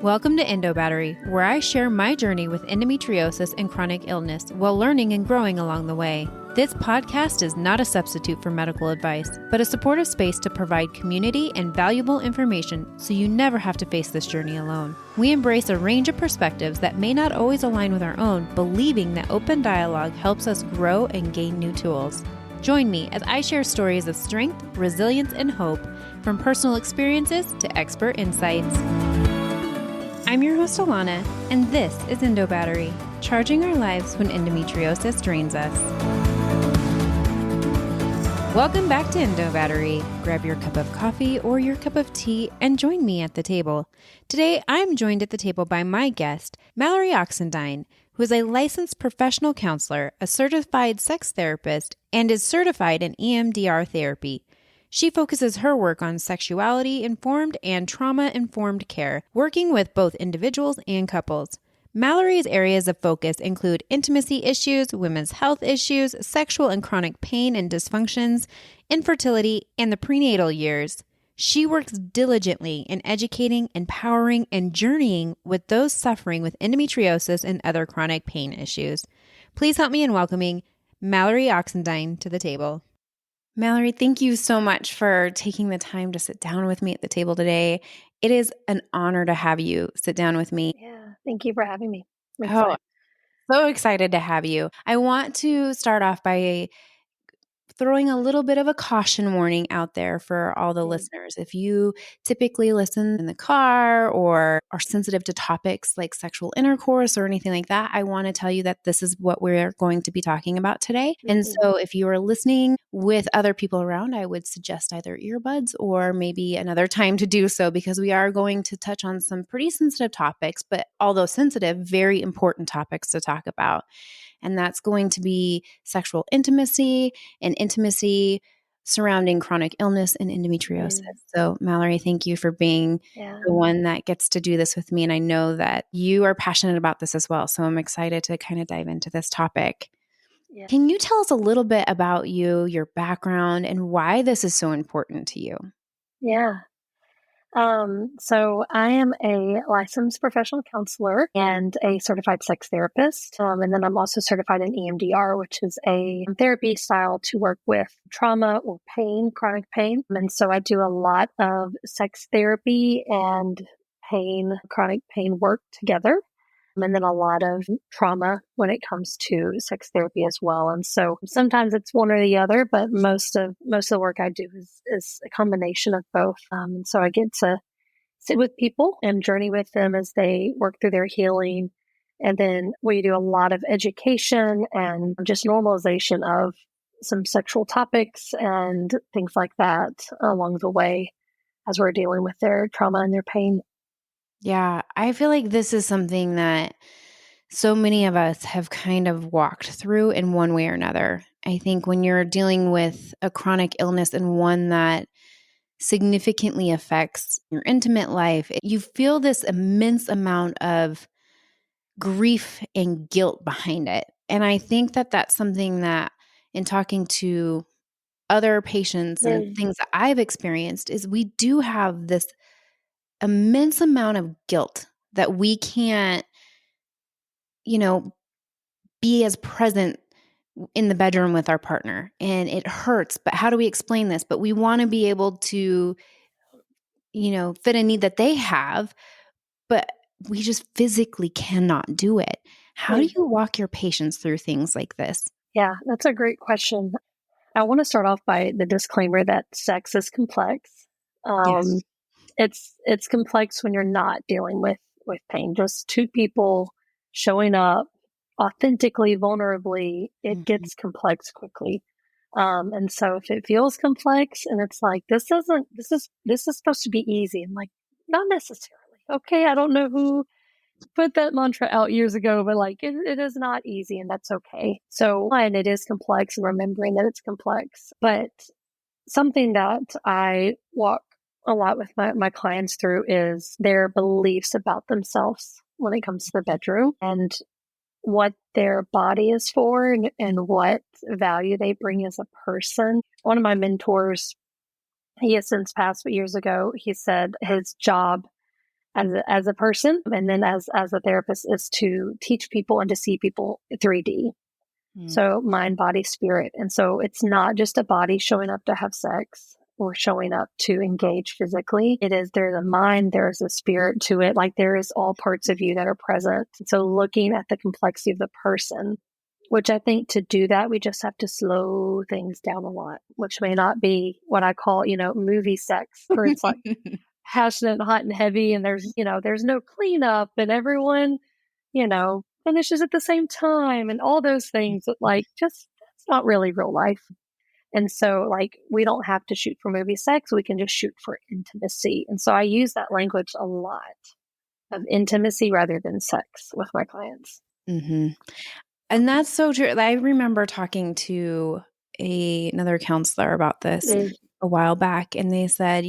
Welcome to Endo Battery, where I share my journey with endometriosis and chronic illness while learning and growing along the way. This podcast is not a substitute for medical advice, but a supportive space to provide community and valuable information so you never have to face this journey alone. We embrace a range of perspectives that may not always align with our own, believing that open dialogue helps us grow and gain new tools. Join me as I share stories of strength, resilience, and hope, from personal experiences to expert insights. I'm your host, Alana, and this is Endo Battery, charging our lives when endometriosis drains us. Welcome back to Endo Battery. Grab your cup of coffee or your cup of tea and join me at the table. Today, I'm joined at the table by my guest, Mallory Oxendine, who is a licensed professional counselor, a certified sex therapist, and is certified in EMDR therapy. She focuses her work on sexuality-informed and trauma-informed care, working with both individuals and couples. Mallory's areas of focus include intimacy issues, women's health issues, sexual and chronic pain and dysfunctions, infertility, and the prenatal years. She works diligently in educating, empowering, and journeying with those suffering with endometriosis and other chronic pain issues. Please help me in welcoming Mallory Oxendine to the table. Mallory, thank you so much for taking the time to sit down with me at the table today. It is an honor to have you sit down with me. Yeah, thank you for having me. So excited to have you. I want to start off by throwing a little bit of a caution warning out there for all the listeners. If you typically listen in the car or are sensitive to topics like sexual intercourse or anything like that, I want to tell you that this is what we're going to be talking about today. And so if you are listening with other people around, I would suggest either earbuds or maybe another time to do so, because we are going to touch on some pretty sensitive topics, but although sensitive, very important topics to talk about. And that's going to be sexual intimacy and intimacy surrounding chronic illness and endometriosis. So, Mallory, thank you for being the one that gets to do this with me. And I know that you are passionate about this as well. So I'm excited to kind of dive into this topic. Yeah. Can you tell us a little bit about you, your background, and why this is so important to you? Yeah. So I am a licensed professional counselor and a certified sex therapist. And then I'm also certified in EMDR, which is a therapy style to work with trauma or pain, chronic pain. And so I do a lot of sex therapy and chronic pain work together. And then a lot of trauma when it comes to sex therapy as well. And so sometimes it's one or the other, but most of the work I do is a combination of both. And so I get to sit with people and journey with them as they work through their healing. And then we do a lot of education and just normalization of some sexual topics and things like that along the way as we're dealing with their trauma and their pain. Yeah, I feel like this is something that so many of us have kind of walked through in one way or another. I think when you're dealing with a chronic illness and one that significantly affects your intimate life, you feel this immense amount of grief and guilt behind it. And I think that that's something that, in talking to other patients and things that I've experienced, is we do have this immense amount of guilt that we can't, be as present in the bedroom with our partner. And it hurts, but how do we explain this? But we want to be able to, fit a need that they have, but we just physically cannot do it. How do you walk your patients through things like this? Yeah, that's a great question. I want to start off by the disclaimer that sex is complex. Yes. It's complex when you're not dealing with pain. Just two people showing up authentically, vulnerably, it gets complex quickly. And so if it feels complex and it's like, this is supposed to be easy, and like, not necessarily. Okay, I don't know who put that mantra out years ago, but like, it is not easy, and that's okay. So, and it is complex, and remembering that it's complex. But something that I walk a lot with my clients through is their beliefs about themselves when it comes to the bedroom, and what their body is for, and what value they bring as a person. One of my mentors, he has since passed, but years ago, he said his job as a person, and then as a therapist is to teach people and to see people 3D. Mm. So mind, body, spirit. And so it's not just a body showing up to have sex or showing up to engage physically. There's a mind, there's a spirit to it. Like there is all parts of you that are present. So looking at the complexity of the person, which I think to do that, we just have to slow things down a lot, which may not be what I call, movie sex, where it's like passionate, hot and heavy. And there's no cleanup and everyone, finishes at the same time and all those things that that's not really real life. And so we don't have to shoot for movie sex. We can just shoot for intimacy. And so I use that language a lot of intimacy rather than sex with my clients. Mm-hmm. And that's so true. I remember talking to another counselor about this a while back, and they said,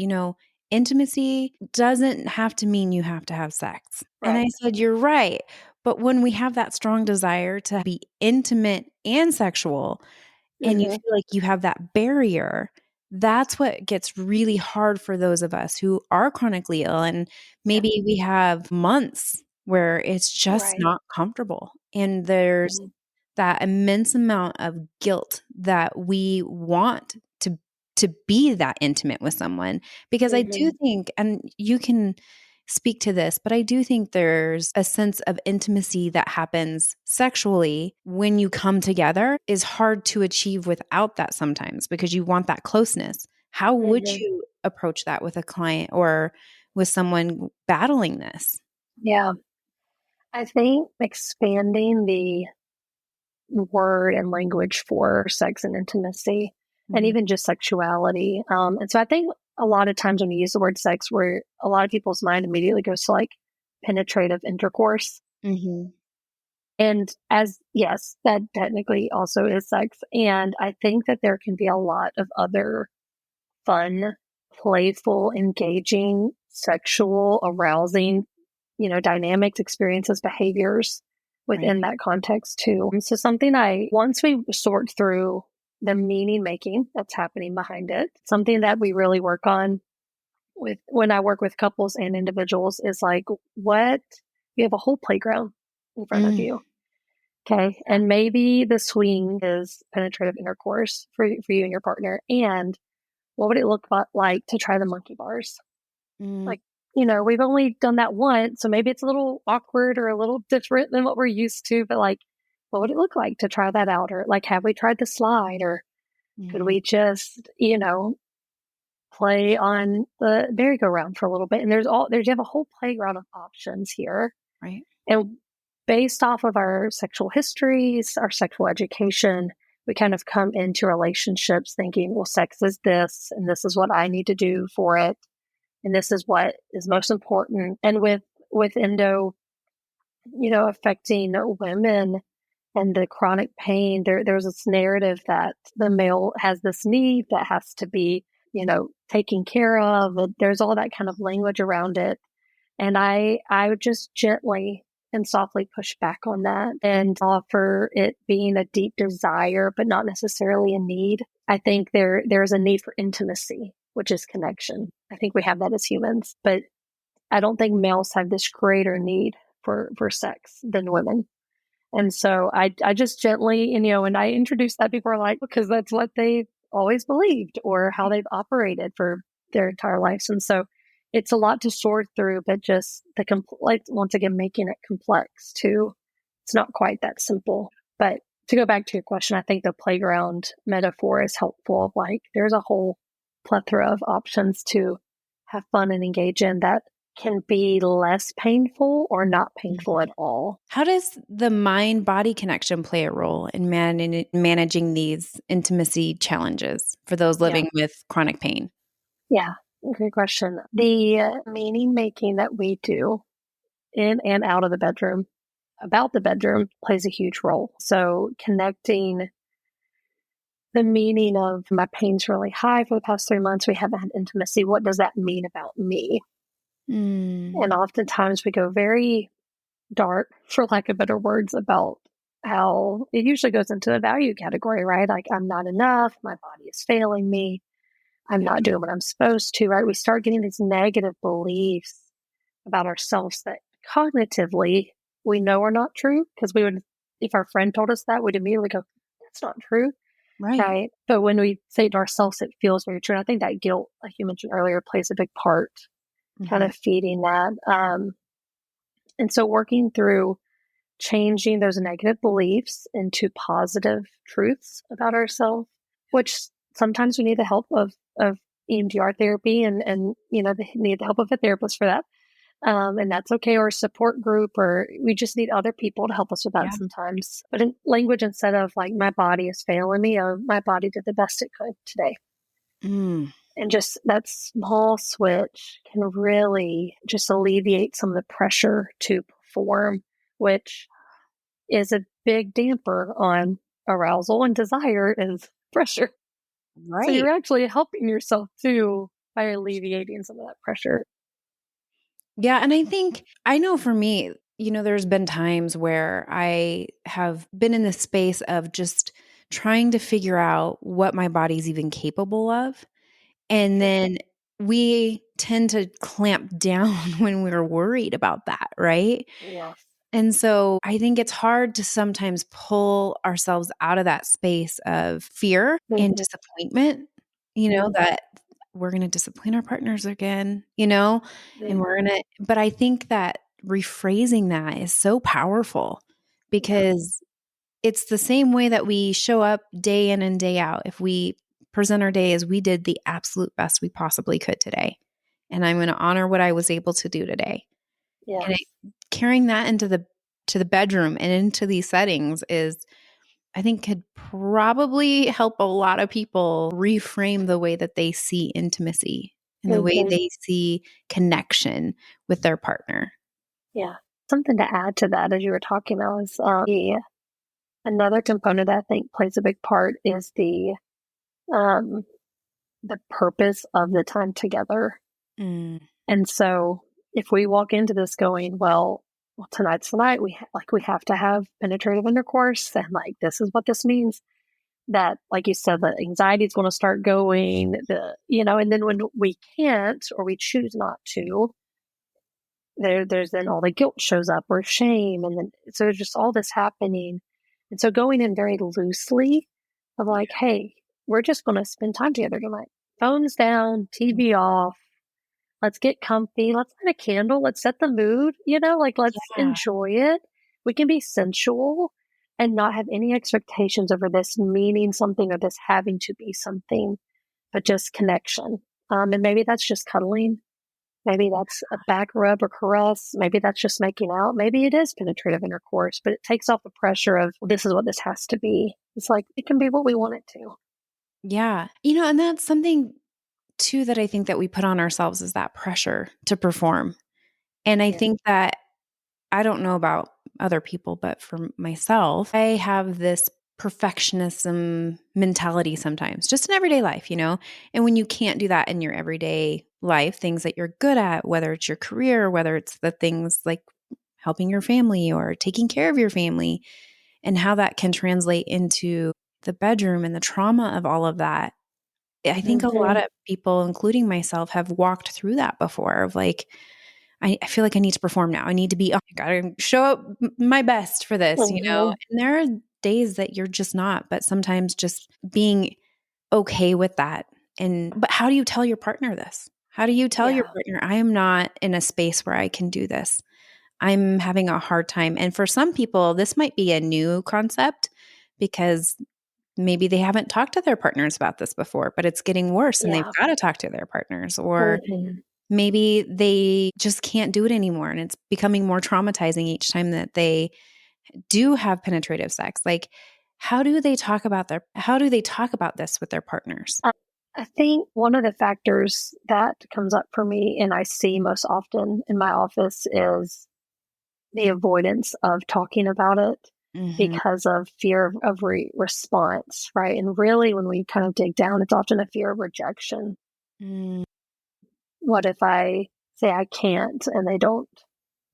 intimacy doesn't have to mean you have to have sex. Right. And I said, you're right. But when we have that strong desire to be intimate and sexual, and you feel like you have that barrier, that's what gets really hard for those of us who are chronically ill. And maybe we have months where it's just not comfortable. And there's that immense amount of guilt that we want to be that intimate with someone. Because I do think, and you can speak to this, but I do think there's a sense of intimacy that happens sexually when you come together is hard to achieve without that sometimes, because you want that closeness. How would you approach that with a client or with someone battling this? Yeah. I think expanding the word and language for sex and intimacy and even just sexuality. And so I think a lot of times when you use the word sex, where a lot of people's mind immediately goes to penetrative intercourse. And yes, that technically also is sex. And I think that there can be a lot of other fun, playful, engaging, sexual, arousing, dynamics, experiences, behaviors within that context too. So once we sort through the meaning making that's happening behind it, something that we really work on when I work with couples and individuals is what you have a whole playground in front of you. Okay. And maybe the swing is penetrative intercourse for you and your partner. And what would it look like to try the monkey bars? We've only done that once, so maybe it's a little awkward or a little different than what we're used to, but what would it look like to try that out? Or have we tried the slide? Or could we just, play on the merry-go-round for a little bit? And you have a whole playground of options here. Right. And based off of our sexual histories, our sexual education, we kind of come into relationships thinking, well, sex is this, and this is what I need to do for it. And this is what is most important. And with endo, affecting women and the chronic pain, there's this narrative that the male has this need that has to be, taken care of. There's all that kind of language around it. And I would just gently and softly push back on that and offer it being a deep desire, but not necessarily a need. I think there's a need for intimacy, which is connection. I think we have that as humans, but I don't think males have this greater need for sex than women. And so I just gently, and I introduce that, people are because that's what they always believed or how they've operated for their entire lives. And so it's a lot to sort through, but just once again, making it complex too. It's not quite that simple. But to go back to your question, I think the playground metaphor is helpful. There's a whole plethora of options to have fun and engage in that can be less painful or not painful at all. How does the mind-body connection play a role in managing these intimacy challenges for those living with chronic pain? Yeah, great question. The meaning making that we do in and out of the bedroom, about the bedroom, plays a huge role. So connecting the meaning of my pain's really high for the past 3 months, we haven't had intimacy. What does that mean about me? And oftentimes we go very dark, for lack of better words, about how it usually goes into the value category, right? I'm not enough. My body is failing me. I'm not doing what I'm supposed to, right? We start getting these negative beliefs about ourselves that cognitively we know are not true, because we would, if our friend told us that, we'd immediately go, that's not true. Right. Right. But when we say it to ourselves, it feels very true. And I think that guilt, like you mentioned earlier, plays a big part, kind Mhm. of feeding that. And so working through changing those negative beliefs into positive truths about ourselves, which sometimes we need the help of EMDR therapy and they need the help of a therapist for that. And that's okay, or a support group, or we just need other people to help us with that Yeah. sometimes. But in language, instead of like, my body is failing me, my body did the best it could today. Mm. And just that small switch can really just alleviate some of the pressure to perform, which is a big damper on arousal, and desire is pressure. So Right. you're actually helping yourself too by alleviating some of that pressure. Yeah, and I think I know for me, there's been times where I have been in the space of just trying to figure out what my body's even capable of. And Yeah. then we tend to clamp down when we're worried about that, right? Yes. And so I think it's hard to sometimes pull ourselves out of that space of fear and Mm-hmm. disappointment, Mm-hmm. that we're going to disappoint our partners again, and Mm-hmm. but I think that rephrasing that is so powerful Yeah. because it's the same way that we show up day in and day out. If we present our day as we did the absolute best we possibly could today, and I'm going to honor what I was able to do today. And Yes. carrying that into the bedroom and into these settings is I think could probably help a lot of people reframe the way that they see intimacy and the way Mm-hmm. they see connection with their partner. Yeah. Something to add to that, as you were talking about, is another component that I think plays a big part is um, the purpose of the time together. Mm, And so if we walk into this going, well, tonight's the night, we have to have penetrative intercourse, and like, this is what this means, that, like you said, the anxiety is going to start going, and then when we can't, or we choose not to, there's then all the guilt shows up, or shame. And then, so there's just all this happening. And so going in very loosely of like, hey, we're just going to spend time together tonight. Phones down, mm, TV off. Let's get comfy. Let's light a candle. Let's set the mood, like, let's yeah, enjoy it. We can be sensual and not have any expectations over this meaning something or this having to be something, but just connection. And maybe that's just cuddling. Maybe that's a back rub or caress. Maybe that's just making out. Maybe it is penetrative intercourse, but it takes off the pressure of, well, this is what this has to be. It's like, it can be what we want it to. yeah. And that's something too that I think that we put on ourselves is that pressure to perform. And I Yeah. think that I don't know about other people, but for myself, I have this perfectionism mentality sometimes, just in everyday life. And when you can't do that in your everyday life, things that you're good at, whether it's your career, whether it's the things like helping your family or taking care of your family, and how that can translate into the bedroom and the trauma of all of that. I think a lot Mm-hmm. of people, including myself, have walked through that before of like, I feel like I need to perform now. I need to be, oh, I gotta show up my best for this. Mm-hmm. And there are days that you're just not, but sometimes just being okay with that. But how do you tell your partner this? How do you tell your Yeah. partner, I am not in a space where I can do this? I'm having a hard time. And for some people, this might be a new concept because maybe they haven't talked to their partners about this before, but it's getting worse and they've Yeah. got to talk to their partners. Or Mm-hmm. maybe they just can't do it anymore and it's becoming more traumatizing each time that they do have penetrative sex. Like how do they talk about this with their partners? Uh, I think one of the factors that comes up for me, and I see most often in my office, is the avoidance of talking about it Mhm. because of fear of response, right? And really, when we kind of dig down, it's often a fear of rejection. Mm, What if I say I can't and they don't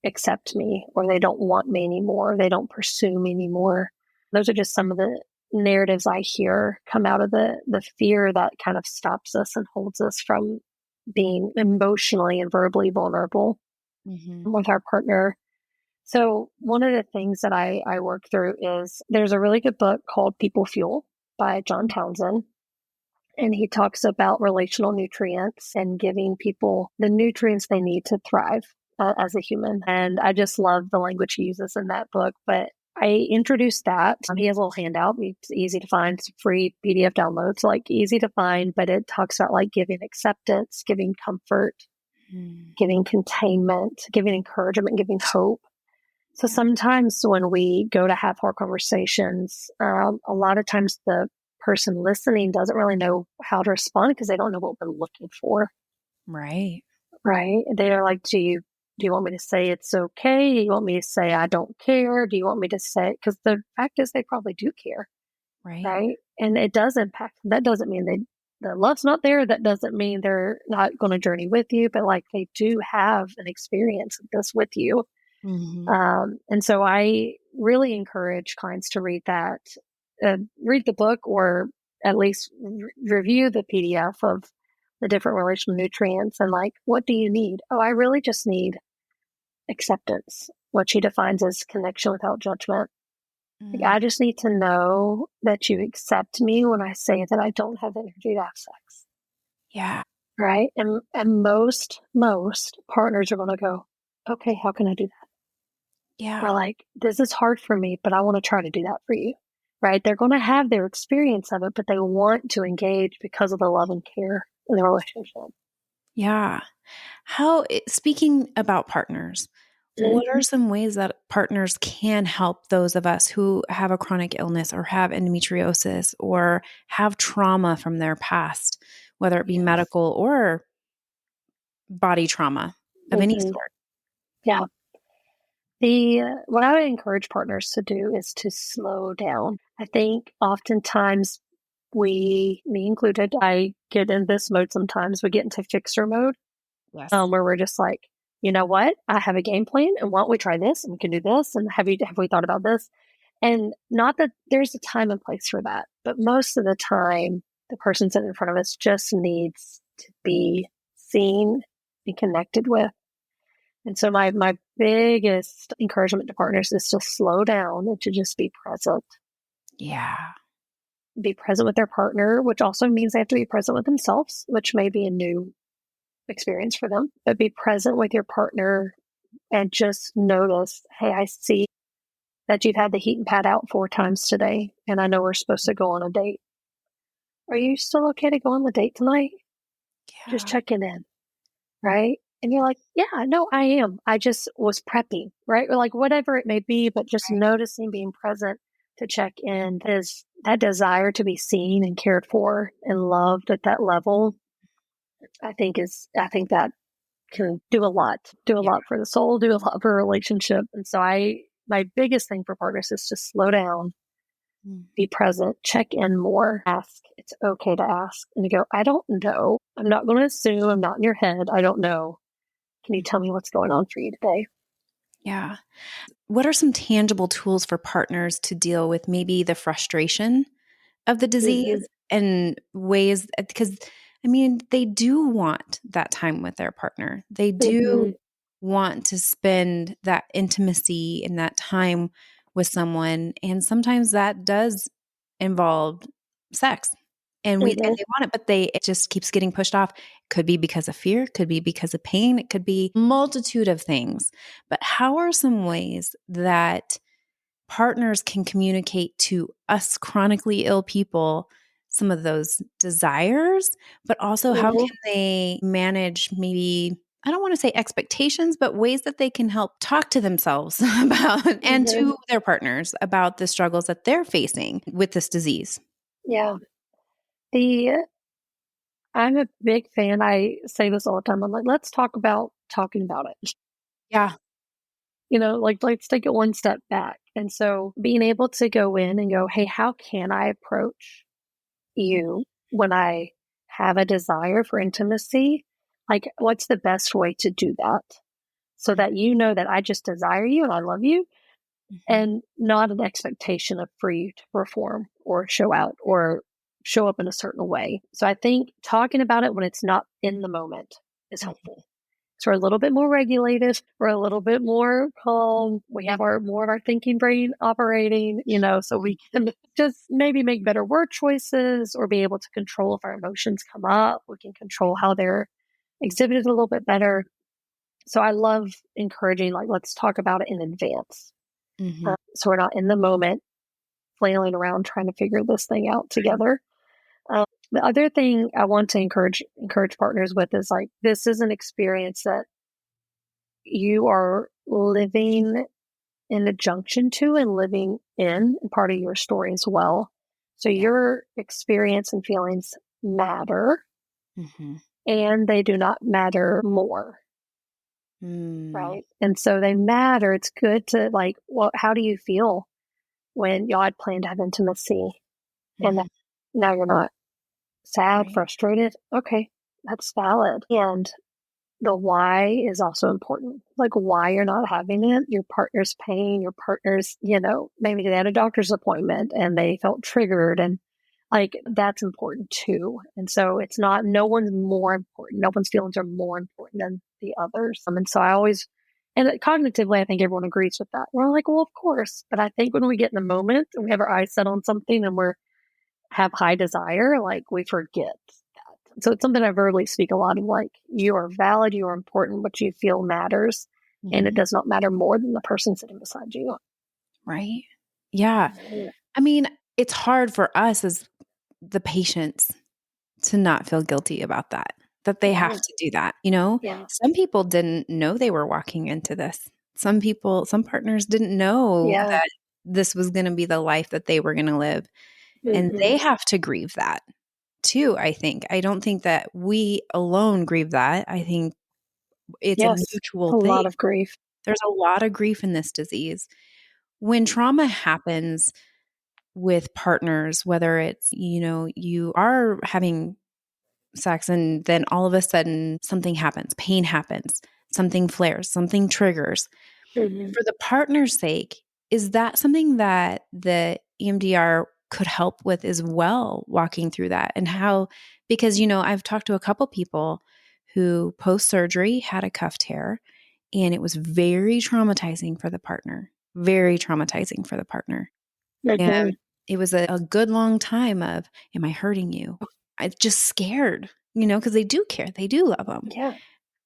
accept me, or they don't want me anymore, or they don't pursue me anymore? Those are just some of the narratives I hear come out of the fear that kind of stops us and holds us from being emotionally and verbally vulnerable. Mhm. with our partner. So one of the things that I work through is there's a really good book called People Fuel by John Townsend. And he talks about relational nutrients and giving people the nutrients they need to thrive as a human. And I just love the language he uses in that book. But I introduced that. He has a little handout. It's easy to find. It's free PDF downloads, like easy to find. But it talks about like giving acceptance, giving comfort, Mm. giving containment, giving encouragement, giving hope. So Yeah. sometimes when we go to have hard conversations, a lot of times the person listening doesn't really know how to respond because they don't know what we're looking for, Right. right? They're like, do you want me to say it's okay? Do you want me to say I don't care? Do you want me to say, because the fact is they probably do care, Right. right? And it does impact. That doesn't mean the love's not there. That doesn't mean they're not going to journey with you, but like they do have an experience of this with you. Mhm. And so I really encourage clients to read the book, or at least review the PDF of the different relational nutrients and like, what do you need? Oh, I really just need acceptance, what she defines as connection without judgment. Like, Mm. I just need to know that you accept me when I say that I don't have energy to have sex. Yeah. Right. And most partners are going to go, okay, how can I do that? Yeah. Or like, this is hard for me, but I want to try to do that for you. Right. They're going to have their experience of it, but they want to engage because of the love and care in the relationship. Yeah. Speaking about partners, what are some ways that partners can help those of us who have a chronic illness or have endometriosis or have trauma from their past, whether it be Yes. medical or body trauma of any Mm-hmm. sort? Yeah. The what I would encourage partners to do is to slow down. I think oftentimes me included, I get in this mode sometimes. We get into fixer mode, Yes. where we're just like, you know what? I have a game plan, and why don't we try this? And we can do this. And have we thought about this? And not that there's a time and place for that, but most of the time, the person sitting in front of us just needs to be seen, be connected with. And so my biggest encouragement to partners is to slow down and to just be present. Yeah. Be present with their partner, which also means they have to be present with themselves, which may be a new experience for them. But be present with your partner and just notice, hey, I see that you've had the heat and pad out 4 times today, and I know we're supposed to go on a date. Are you still okay to go on the date tonight? Just Yeah. checking in, right? And you're like, yeah, no, I am. I just was prepping, right? Or like whatever it may be, but just noticing, being present to check in, is that desire to be seen and cared for and loved at that level. I think that can do a Yeah. lot for the soul, do a lot for a relationship. And so my biggest thing for partners is to slow down, Mm. be present, check in more, ask. It's okay to ask. And you go, I don't know. I'm not going to assume. I'm not in your head. I don't know. Can you tell me what's going on for you today? Yeah. What are some tangible tools for partners to deal with maybe the frustration of the Mm-hmm. disease and ways because I mean, they do want that time with their partner. They do Mm-hmm. want to spend that intimacy and that time with someone. And sometimes that does involve sex. And Mm-hmm. they want it, but it just keeps getting pushed off. Could be because of fear, could be because of pain, it could be a multitude of things. But how are some ways that partners can communicate to us chronically ill people some of those desires, but also how Mm-hmm. can they manage maybe, I don't want to say expectations, but ways that they can help talk to themselves about and Mm-hmm. to their partners about the struggles that they're facing with this disease. Yeah. The I'm a big fan. I say this all the time. I'm like, let's talk about talking about it. Yeah. Like let's take it one step back. And so being able to go in and go, hey, how can I approach you when I have a desire for intimacy? Like, what's the best way to do that? So that you know that I just desire you and I love you, Mhm. and not an expectation of for you to perform or show out or show up in a certain way. So I think talking about it when it's not in the moment is Mhm. helpful. So we're a little bit more regulated. We're a little bit more calm. We have more of our thinking brain operating, so we can just maybe make better word choices or be able to control if our emotions come up. We can control how they're exhibited a little bit better. So I love encouraging, like, let's talk about it in advance. Mm-hmm. So we're not in the moment flailing around trying to figure this thing out together. The other thing I want to encourage partners with is, like, this is an experience that you are living in adjunction to and living in part of your story as well. So Yeah. your experience and feelings matter, Mm-hmm. and they do not matter more. Mm. Right. And so they matter. It's good to, like, well, how do you feel when y'all had planned to have intimacy and Mm-hmm. now you're not? Sad, Right. frustrated? Okay, that's valid. And the why is also important. Like, why you're not having it, your partner's pain, your partner's, maybe they had a doctor's appointment and they felt triggered, and, like, that's important too. And so it's not, no one's more important. No one's feelings are more important than the others. And so I always, and cognitively, I think everyone agrees with that. We're like, well, of course. But I think when we get in the moment and we have our eyes set on something and have high desire, like, we forget that. So it's something I verbally speak a lot of, like, you are valid, you are important, what you feel matters. And it Mm-hmm. does not matter more than the person sitting beside you. Right. Yeah. Yeah. I mean, it's hard for us as the patients to not feel guilty about that they have Yeah. to do that, you know? Yeah. Some people didn't know they were walking into this. Some partners didn't know Yeah. that this was gonna be the life that they were gonna live, and Mm-hmm. they have to grieve that too, I think. I don't think that we alone grieve that. I think it's a Yes. mutual A thing. lot of grief. There's a lot of grief in this disease. When trauma happens with partners, whether it's, you are having sex and then all of a sudden something happens, pain happens, something flares, something triggers. Mm-hmm. For the partner's sake, is that something that the EMDR could help with as well, walking through that? And how, because, I've talked to a couple people who post surgery had a cuff tear, and it was very traumatizing for the partner, very traumatizing for the partner. And Mm-hmm. it was a good long time of, am I hurting you? I just scared, because they do care. They do love them. Yeah.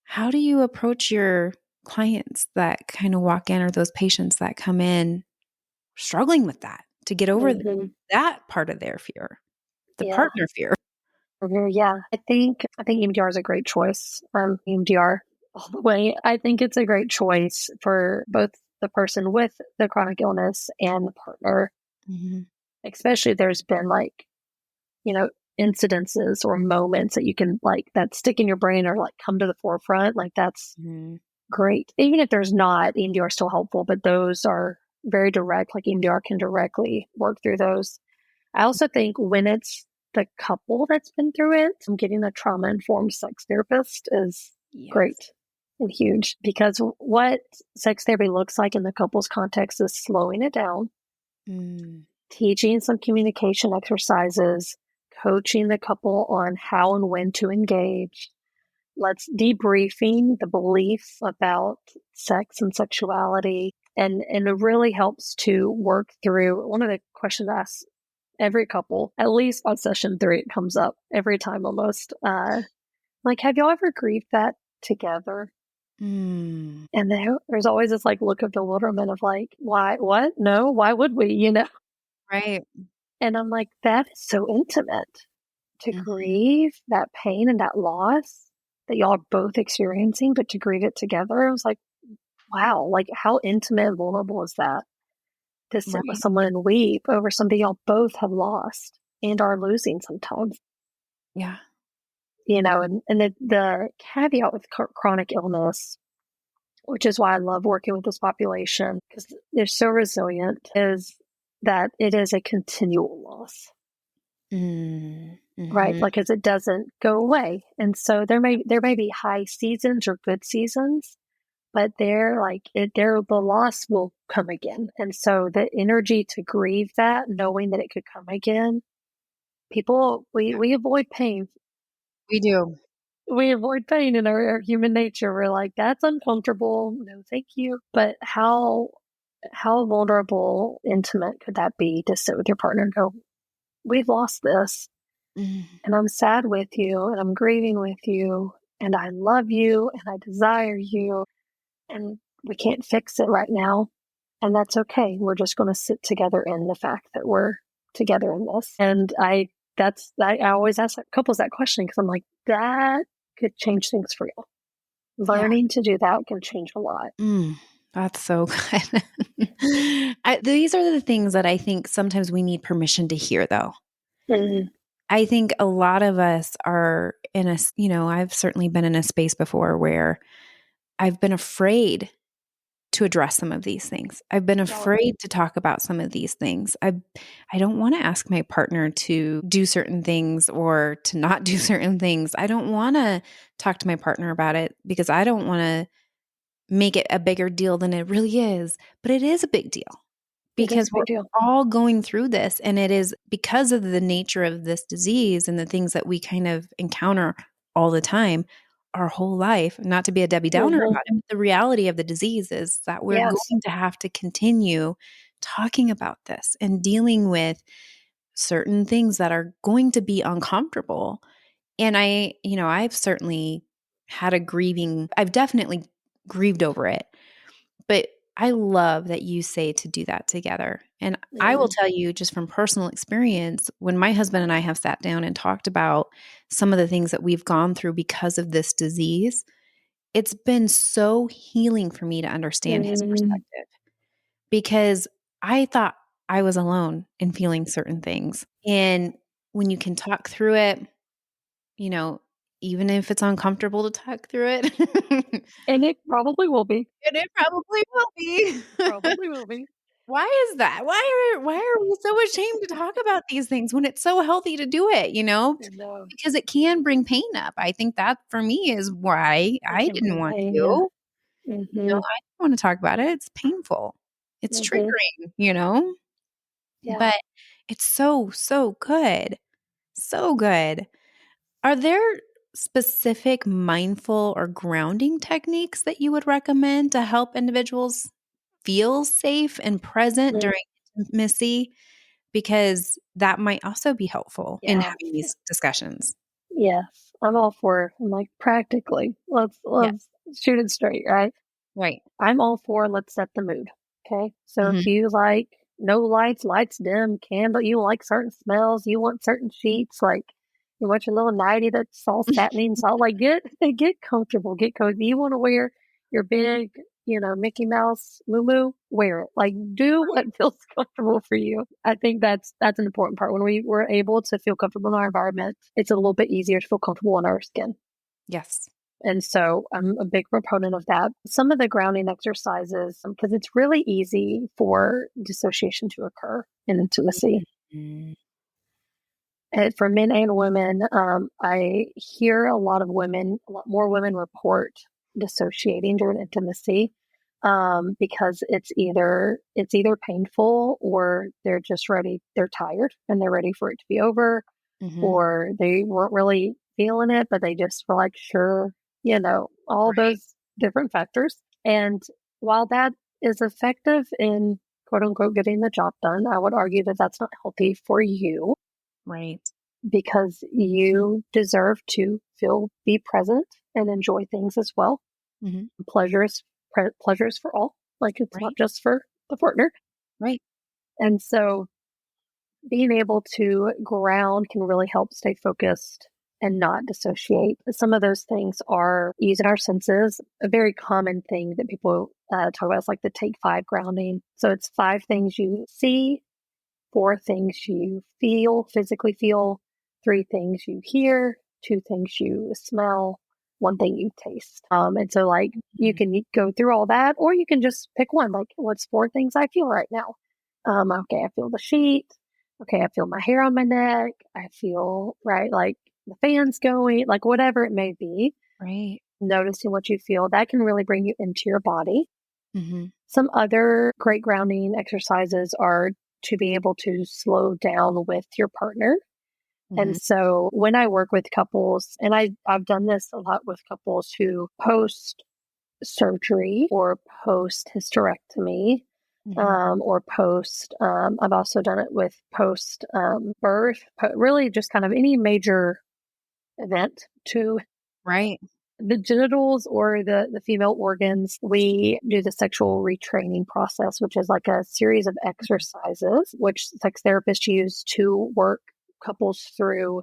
How do you approach your clients that kind of walk in, or those patients that come in struggling with that, to get over Mm-hmm. that part of their fear, the Yeah. partner fear? Mhm. Yeah. I think EMDR is a great choice. EMDR all the way. I think it's a great choice for both the person with the chronic illness and the partner. Mhm. Especially, there's been, like, you know, incidences or moments that you can, like, that stick in your brain or, like, come to the forefront. Like, that's Mhm. great. Even if there's not, EMDR is still helpful, but those are very direct. Like, EMDR can directly work through those. I also think when it's the couple that's been through it, getting a trauma informed sex therapist is Yes. great and huge, because what sex therapy looks like in the couple's context is slowing it down, Mm. teaching some communication exercises, coaching the couple on how and when to engage. Let's debriefing the belief about sex and sexuality. And it really helps to work through one of the questions I ask every couple, at least by session 3, it comes up every time almost. Like, have y'all ever grieved that together? Mm. And there's always this, like, look of bewilderment of, like, why, what? No, why would we, Right. And I'm like, that is so intimate, to Mhm. grieve that pain and that loss that y'all are both experiencing, but to grieve it together. I was like, wow, like, how intimate and vulnerable is that, to sit with Right. someone and weep over something y'all both have lost and are losing sometimes. Yeah. And the caveat with chronic illness, which is why I love working with this population because they're so resilient, is that it is a continual loss, Mm. right? Mhm. Like, as it doesn't go away. And so there may be high seasons or good seasons, but the loss will come again. And so the energy to grieve that, knowing that it could come again, people, we avoid pain. We do. we avoid pain in our human nature. We're like, that's uncomfortable. No, thank you. But how vulnerable, intimate could that be to sit with your partner and go, we've lost this, Mm. and I'm sad with you, and I'm grieving with you, and I love you, and I desire you, and we can't fix it right now. And that's okay. We're just going to sit together in the fact that we're together in this. And I always ask couples that question because I'm like, that could change things for you. Yeah. Learning to do that can change a lot. That's so good. These are the things that I think sometimes we need permission to hear, though. Mm, I think a lot of us are in I've certainly been in a space before where I've been afraid to address some of these things. I've been yeah, afraid to talk about some of these things. I don't want to ask my partner to do certain things or to not do certain things. I don't want to talk to my partner about it because I don't want to make it a bigger deal than it really is. But it is a big deal it is because a we're big deal. all going through this. And it is because of the nature of this disease and the things that we kind of encounter all the time, our whole life. Not to be a Debbie Downer Hmm. about it, but the reality of the disease is that we're Yes. going to have to continue talking about this and dealing with certain things that are going to be uncomfortable. And I've certainly had a grieving, I've definitely grieved over it. But I love that you say to do that together. And I will Mm, tell you just from personal experience, when my husband and I have sat down and talked about some of the things that we've gone through because of this disease, it's been so healing for me to understand his mm, perspective because I thought I was alone in feeling certain things. And when you can talk through it, you know, even if it's uncomfortable to talk through it, and it probably will be. and it probably will be. Probably will be. Why is that? Why are we so ashamed to talk about these things when it's so healthy to do it, No, Because it can bring pain up. I think that for me is why it I can didn't bring want pain. Yeah. to. Hmm. I don't want to talk about it. It's painful. It's Hmm. triggering. Yeah. But it's so, so good. So good. Are there specific mindful or grounding techniques that you would recommend to help individuals feel safe and present Mm, during intimacy? Because that might also be helpful in yeah. having these discussions. Yes. I'm all for. I'm like, practically. Let's Yes. shoot it straight, right? Right. I'm all for let's set the mood. Okay. So if Mhm. you like no lights, lights dim, candle, you like certain smells, you want certain sheets, like you want your little nightie that's all satiny and salt, like get comfortable, get cozy. You want to wear your big, Mickey Mouse moo wear it. Like do what feels comfortable for you. I think that's an important part. When we were able to feel comfortable in our environment, it's a little bit easier to feel comfortable in our skin. Yes. And so I'm a big proponent of that. Some of the grounding exercises, because it's really easy for dissociation to occur in intimacy. Mhm. And for men and women, I hear a lot more women report dissociating during intimacy because it's either painful or they're just ready, they're tired and they're ready for it to be over, Mhm. or they weren't really feeling it, but they just were like, sure, all Right. those different factors. And while that is effective in quote unquote getting the job done, I would argue that that's not healthy for you Right. because you deserve to be present and enjoy things as well. Mhm. Pleasure is for all. Like it's not Right. just for the partner. Right. And so being able to ground can really help stay focused and not dissociate. Some of those things are using our senses. A very common thing that people talk about is like the take five grounding. So it's five things you see, four things you physically feel, three things you hear, two things you smell, one thing you taste. And so, like, you Mhm. can go through all that, or you can just pick one. Like, what's four things I feel right now? Okay, I feel the sheet. Okay, I feel my hair on my neck. I feel, right, like the fan's going, like whatever it may be. Right. Noticing what you feel, that can really bring you into your body. Mhm. Some other great grounding exercises are to be able to slow down with your partner. And so when I work with couples, and I've done this a lot with couples who post surgery or post hysterectomy, or post, I've also done it with post birth, really just kind of any major event to Right. the genitals or the female organs. We do the sexual retraining process, which is like a series of exercises which sex therapists use to work couples through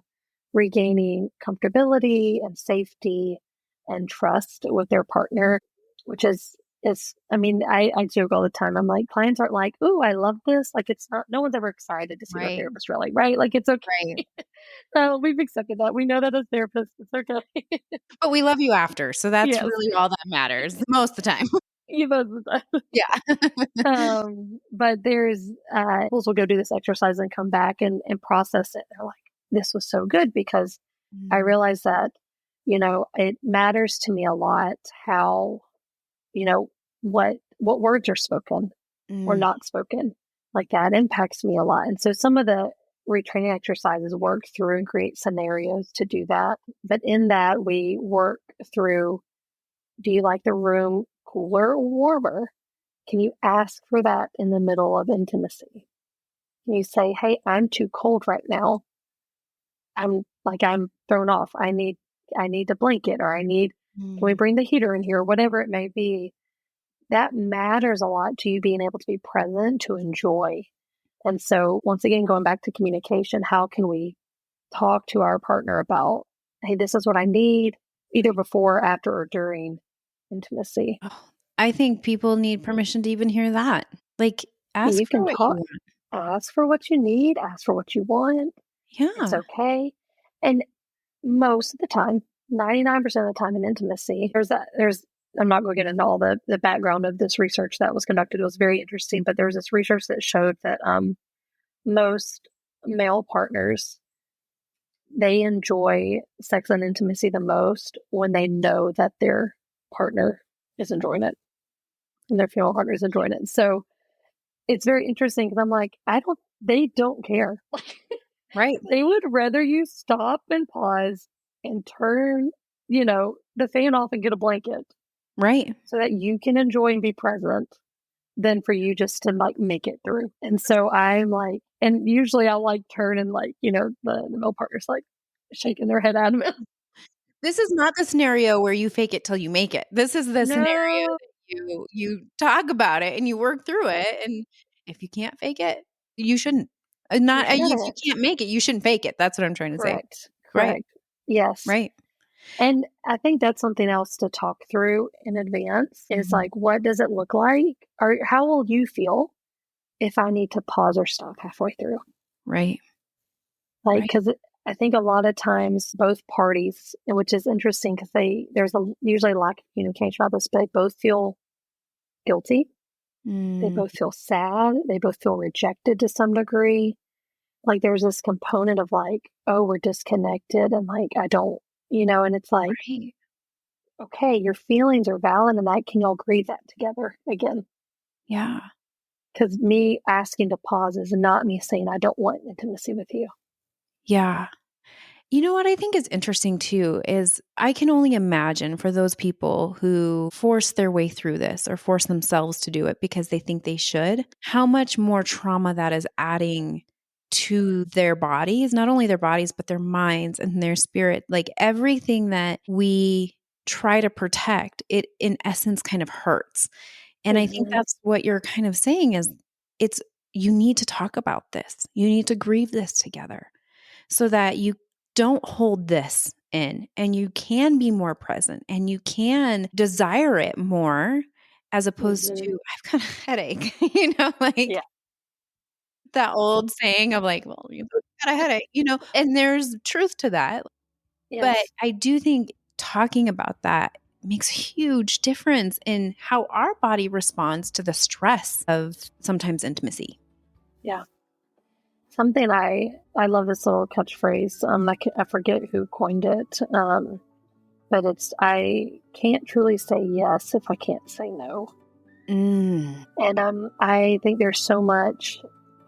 regaining comfortability and safety and trust with their partner, which is I mean, I joke all the time. I'm like, clients aren't like, "Ooh, I love this." Like, it's not, no one's ever excited to see their Right. therapist, really, right? Like, it's okay. Right. So we've accepted that. We know that as therapists, it's okay. But we love you after, so that's Yes, really all that matters most of the time. you both of us. Yeah. But there's couples will go do this exercise and come back and process it. They're like, this was so good because I realized that, it matters to me a lot how, what words are spoken or not spoken. Like that impacts me a lot. And so some of the retraining exercises work through and create scenarios to do that. But in that, we work through, do you like the room cooler or warmer? Can you ask for that in the middle of intimacy? Can you say, hey, I'm too cold right now. I'm thrown off. I need a blanket, or can we bring the heater in here? Whatever it may be. That matters a lot to you being able to be present, to enjoy. And so once again, going back to communication, how can we talk to our partner about, hey, this is what I need, either before, after, or during intimacy? Oh, I think people need permission to even hear that. Like, ask You for can what you talk, want. ask for what you need, ask for what you want. It's Yeah. okay. And most of the time, 99% of the time in intimacy, I'm not going to get into all the background of this research that was conducted. It was very interesting, but there was this research that showed that most male partners, they enjoy sex and intimacy the most when they know that their partner is enjoying it and their female partner is enjoying it. So it's very interesting because I'm like, they don't care. Right. They would rather you stop and pause and turn, the fan off and get a blanket Right. so that you can enjoy and be present than for you just to like make it through. And so I'm like, and usually I'll like turn and like, the male partner's like shaking their head at me. This is not the scenario where you fake it till you make it. This is the scenario No, that you talk about it and you work through it, and if you can't fake it, you shouldn't. you Not if you shouldn't. can't make it, you shouldn't fake it. That's what I'm trying to say. Correct. Right. Correct. Yes. Right. And I think that's something else to talk through in advance is Mhm. like, what does it look like? Or how will you feel if I need to pause or stop halfway through? Right. Like, Right. because I think a lot of times both parties, and which is interesting because there's usually a lack of communication about this, but they both feel guilty. They Mm. both feel sad. They both feel rejected to some degree. Like there's this component of like, oh, we're disconnected, and like I don't, and it's like, Right. okay, your feelings are valid, and that can all grieve that together again. Yeah. Because me asking to pause is not me saying I don't want intimacy with you. Yeah. You know what I think is interesting too is I can only imagine for those people who force their way through this or force themselves to do it because they think they should, how much more trauma that is adding to their bodies, not only their bodies, but their minds and their spirit. Like everything that we try to protect, it in essence kind of hurts. And I think Mm-hmm. that's what you're kind of saying is it's you need to talk about this. You need to grieve this together so that you don't hold this in and you can be more present and you can desire it more as opposed Mm-hmm. to I've got a headache, like Yeah. that old saying of like, well, you've got a headache, and there's truth to that. But Yes. I do think talking about that makes a huge difference in how our body responds to the stress of sometimes intimacy. Yeah. Something I love this little catchphrase. I forget who coined it. But it's I can't truly say yes if I can't say no. Mm, And I think there's so much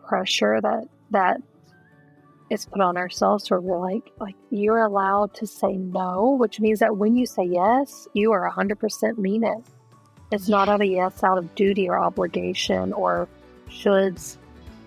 pressure that it's put on ourselves where we're like you're allowed to say no, which means that when you say yes, you are 100% mean it. It's not out of yes out of duty or obligation or shoulds,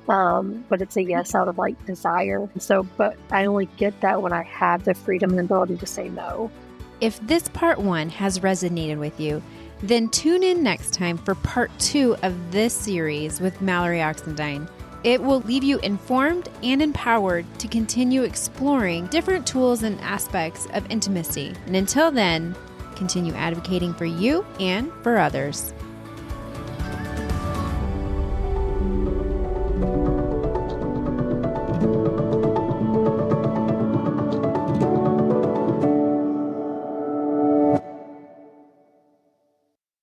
but it's a yes out of like desire. So, but I only get that when I have the freedom and ability to say no. If this part 1 has resonated with you, then tune in next time for part 2 of this series with Mallory Oxendine. It will leave you informed and empowered to continue exploring different tools and aspects of intimacy. And until then, continue advocating for you and for others.